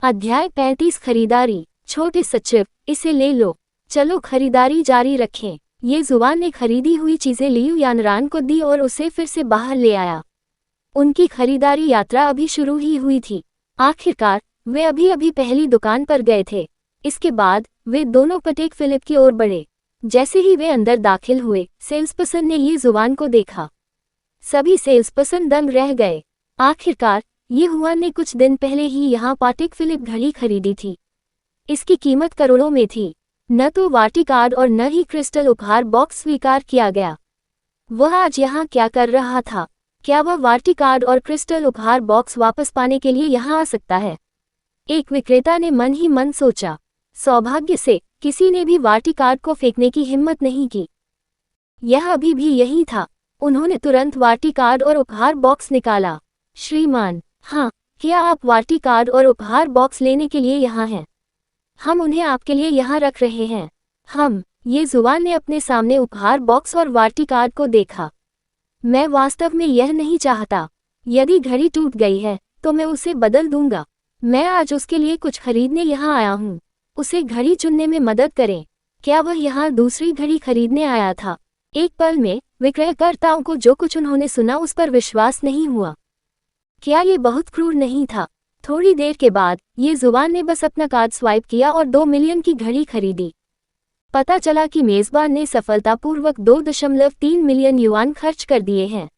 अध्याय 35 खरीदारी। छोटे सचिव, इसे ले लो। चलो खरीदारी जारी रखें। ये जुबान ने खरीदी हुई चीजें लियू यानरान को दी और उसे फिर से बाहर ले आया। उनकी खरीदारी यात्रा अभी शुरू ही हुई थी। आखिरकार वे अभी अभी पहली दुकान पर गए थे। इसके बाद वे दोनों पटेक फिलिप की ओर बढ़े। जैसे ही वे अंदर दाखिल हुए, सेल्सपर्सन ने ये जुबान को देखा। सभी सेल्सपर्सन दंग रह गए। आखिरकार ये हुआन ने कुछ दिन पहले ही यहाँ पाटेक फिलिप घड़ी खरीदी थी। इसकी कीमत करोड़ों में थी। न तो वार्टी कार्ड और न ही क्रिस्टल उपहार बॉक्स स्वीकार किया गया। वह आज यहाँ क्या कर रहा था? क्या वह वार्टी कार्ड और क्रिस्टल उपहार बॉक्स वापस पाने के लिए यहाँ आ सकता है? एक विक्रेता ने मन ही मन सोचा। सौभाग्य से किसी ने भी वार्टी कार्ड को फेंकने की हिम्मत नहीं की। यह अभी भी यही था। उन्होंने तुरंत वार्टी कार्ड और उपहार बॉक्स निकाला। श्रीमान, हाँ, क्या आप वार्टी कार्ड और उपहार बॉक्स लेने के लिए यहाँ हैं? हम उन्हें आपके लिए यहाँ रख रहे हैं। ये जुबान ने अपने सामने उपहार बॉक्स और वार्टी कार्ड को देखा। मैं वास्तव में यह नहीं चाहता। यदि घड़ी टूट गई है तो मैं उसे बदल दूंगा। मैं आज उसके लिए कुछ खरीदने यहाँ आया हूँ। उसे घड़ी चुनने में मदद करें। क्या वह यहाँ दूसरी घड़ी खरीदने आया था? एक पल में विक्रयकर्ताओं को जो कुछ उन्होंने सुना उस पर विश्वास नहीं हुआ। क्या ये बहुत क्रूर नहीं था? थोड़ी देर के बाद ये जुबान ने बस अपना कार्ड स्वाइप किया और 2 मिलियन की घड़ी खरीदी। पता चला कि मेजबान ने सफलतापूर्वक 2.3 मिलियन युआन खर्च कर दिए हैं।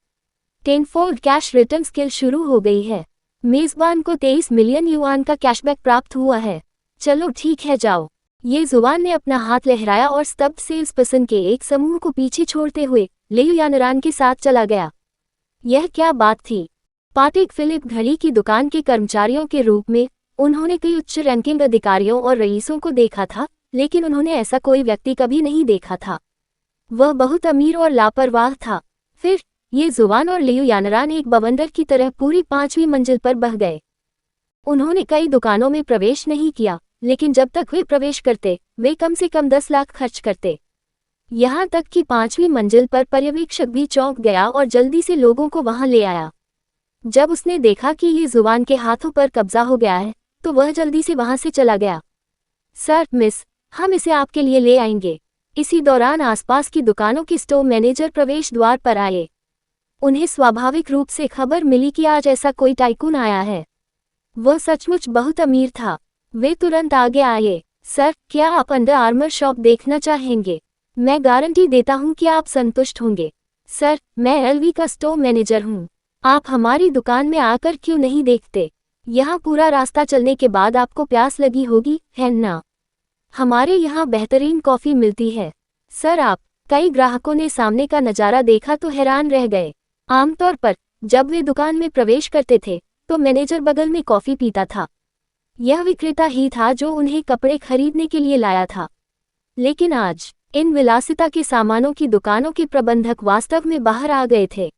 10-फोल्ड कैश रिटर्न स्किल शुरू हो गई है। मेजबान को 23 मिलियन युआन का कैशबैक प्राप्त हुआ है। चलो ठीक है, जाओ। ये जुबान ने अपना हाथ लहराया और स्तब्ध सेल्सपर्सन के एक समूह को पीछे छोड़ते हुए लियू यानरान के साथ चला गया। यह क्या बात थी? पाटेक फिलिप घड़ी की दुकान के कर्मचारियों के रूप में उन्होंने कई उच्च रैंकिंग अधिकारियों और रईसों को देखा था, लेकिन उन्होंने ऐसा कोई व्यक्ति कभी नहीं देखा था। वह बहुत अमीर और लापरवाह था। फिर ये जुबान और लियू यानरान एक बवंडर की तरह पूरी 5वीं मंजिल पर बह गए। उन्होंने कई दुकानों में प्रवेश नहीं किया, लेकिन जब तक वे प्रवेश करते वे कम से कम 10 लाख खर्च करते। यहाँ तक कि 5वीं मंजिल पर पर्यवेक्षक भी चौंक गया और जल्दी से लोगों को वहां ले आया। जब उसने देखा कि ये जुबान के हाथों पर कब्जा हो गया है तो वह जल्दी से वहां से चला गया। सर, मिस, हम इसे आपके लिए ले आएंगे। इसी दौरान आसपास की दुकानों के स्टोर मैनेजर प्रवेश द्वार पर आए। उन्हें स्वाभाविक रूप से खबर मिली कि आज ऐसा कोई टाइकून आया है। वह सचमुच बहुत अमीर था। वे तुरंत आगे आए। सर, क्या आप अंडर आर्मर शॉप देखना चाहेंगे? मैं गारंटी देता हूं कि आप संतुष्ट होंगे। सर, मैं एलवी का स्टोर मैनेजर हूं। आप हमारी दुकान में आकर क्यों नहीं देखते? यहाँ पूरा रास्ता चलने के बाद आपको प्यास लगी होगी, है ना? हमारे यहाँ बेहतरीन कॉफ़ी मिलती है। सर, आप कई ग्राहकों ने सामने का नज़ारा देखा तो हैरान रह गए। आमतौर पर जब वे दुकान में प्रवेश करते थे तो मैनेजर बगल में कॉफ़ी पीता था। यह विक्रेता ही था जो उन्हें कपड़े खरीदने के लिए लाया था। लेकिन आज इन विलासिता के सामानों की दुकानों के प्रबंधक वास्तव में बाहर आ गए थे।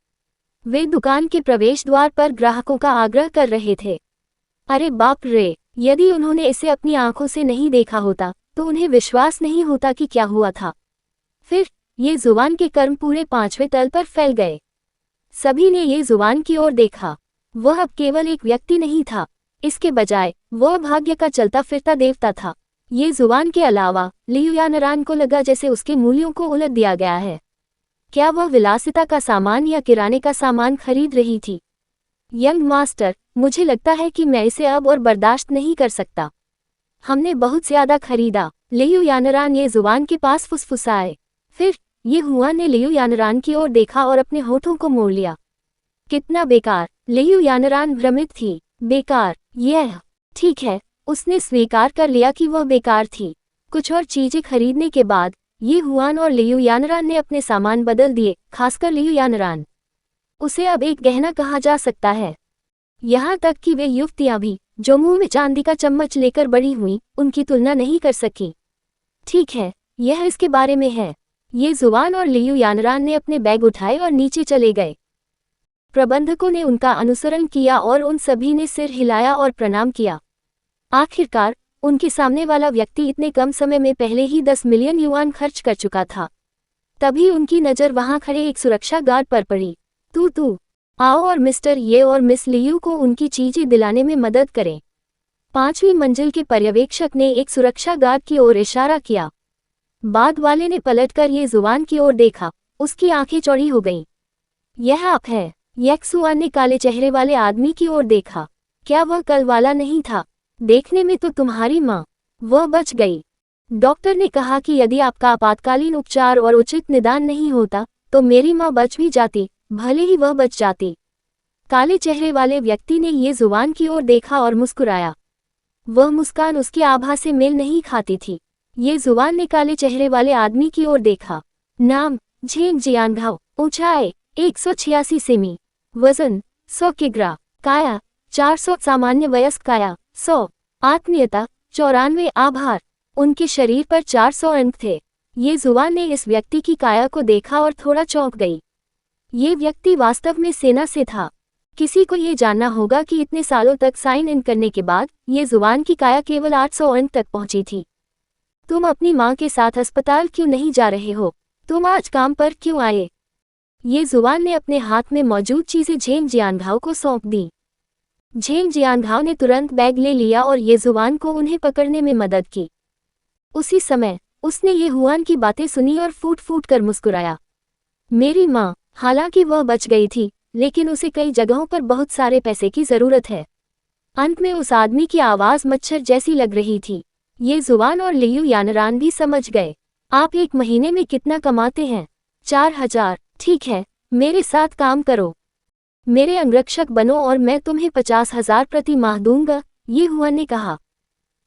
वे दुकान के प्रवेश द्वार पर ग्राहकों का आग्रह कर रहे थे। अरे बाप रे! यदि उन्होंने इसे अपनी आंखों से नहीं देखा होता तो उन्हें विश्वास नहीं होता कि क्या हुआ था। फिर ये जुबान के कर्म पूरे 5वें तल पर फैल गए। सभी ने ये जुबान की ओर देखा। वह अब केवल एक व्यक्ति नहीं था, इसके बजाय वह भाग्य का चलता फिरता देवता था। ये जुबान के अलावा लियू यानरान को लगा जैसे उसके मूल्यों को उलट दिया गया है। क्या वह विलासिता का सामान या किराने का सामान खरीद रही थी? यंग मास्टर, मुझे लगता है कि मैं इसे अब और बर्दाश्त नहीं कर सकता। हमने बहुत ज्यादा खरीदा। लियू यानरान ये जुबान के पास फुसफुसाए। फिर ये हुआन ने लियू यानरान की ओर देखा और अपने होठों को मोड़ लिया। कितना बेकार! लियू यानरान भ्रमित थी। बेकार? यह ठीक है, उसने स्वीकार कर लिया कि वह बेकार थी। कुछ और चीजें खरीदने के बाद ये हुआन और लियू यानरान ने अपने सामान बदल दिए, खासकर लियू यानरान। उसे अब एक गहना कहा जा सकता है। यहाँ तक कि वे युवतियाँ भी जो मुंह में चांदी का चम्मच लेकर बड़ी हुई, उनकी तुलना नहीं कर सकी। ठीक है, यह इसके बारे में है। ये जुबान और लियू यानरान ने अपने बैग उठाए और नीचे चले गए। प्रबंधकों ने उनका अनुसरण किया और उन सभी ने सिर हिलाया और प्रणाम किया। आखिरकार उनके सामने वाला व्यक्ति इतने कम समय में पहले ही 10 मिलियन युआन खर्च कर चुका था। तभी उनकी नज़र वहां खड़े एक सुरक्षा गार्ड पर पड़ी। तू आओ और मिस्टर ये और मिस लियू को उनकी चीजें दिलाने में मदद करें। 5वीं मंजिल के पर्यवेक्षक ने एक सुरक्षा गार्ड की ओर इशारा किया। बाद वाले ने पलटकर ये जुबान की ओर देखा। उसकी आंखें चौड़ी हो गईं। यह आप है? यक्सुआन ने काले चेहरे वाले आदमी की ओर देखा। क्या वह कल वाला नहीं था? देखने में तो तुम्हारी माँ। वह बच गई। डॉक्टर ने कहा कि यदि आपका आपातकालीन उपचार और उचित निदान नहीं होता तो मेरी माँ बच भी जाती, भले ही वह बच जाती। काले चेहरे वाले व्यक्ति ने ये जुबान की ओर देखा और मुस्कुराया। वह मुस्कान उसकी आभा से मेल नहीं खाती थी। ये जुबान ने काले चेहरे वाले आदमी की ओर देखा। नाम झेंग जियांघाओ। ऊंचाई 186 सेमी। वजन 100 किग्रा। काया 400। सामान्य वयस्क काया 100। आत्मीयता 94। आभार। उनके शरीर पर 400 अंक थे। ये जुबान ने इस व्यक्ति की काया को देखा और थोड़ा चौंक गई। ये व्यक्ति वास्तव में सेना से था। किसी को ये जानना होगा कि इतने सालों तक साइन इन करने के बाद ये जुबान की काया केवल 800 अंक तक पहुंची थी। तुम अपनी माँ के साथ अस्पताल क्यों नहीं जा रहे हो? तुम आज काम पर क्यों आए? ये जुबान ने अपने हाथ में मौजूद चीजें झेंग जियांघाओ को सौंप दी। झेंग जियांघाओ ने तुरंत बैग ले लिया और ये जुबान को उन्हें पकड़ने में मदद की। उसी समय उसने ये हुआन की बातें सुनी और फूट फूट कर मुस्कुराया। मेरी माँ, हालांकि वह बच गई थी, लेकिन उसे कई जगहों पर बहुत सारे पैसे की जरूरत है। अंत में उस आदमी की आवाज मच्छर जैसी लग रही थी। ये जुबान और लियू यानरान भी समझ गए। आप एक महीने में कितना कमाते हैं? 4000। ठीक है, मेरे साथ काम करो। मेरे अंगरक्षक बनो और मैं तुम्हें 50,000 प्रति माह दूंगा, ये हुआन ने कहा।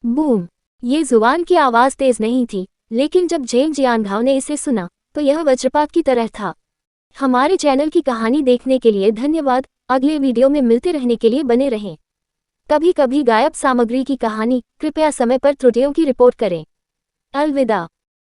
बूम। ये जुबान की आवाज तेज नहीं थी, लेकिन जब झेंग जियांघाओ ने इसे सुना तो यह वज्रपात की तरह था। हमारे चैनल की कहानी देखने के लिए धन्यवाद। अगले वीडियो में मिलते रहने के लिए बने रहें। कभी कभी गायब सामग्री की कहानी, कृपया समय पर त्रुटियों की रिपोर्ट करें। अलविदा।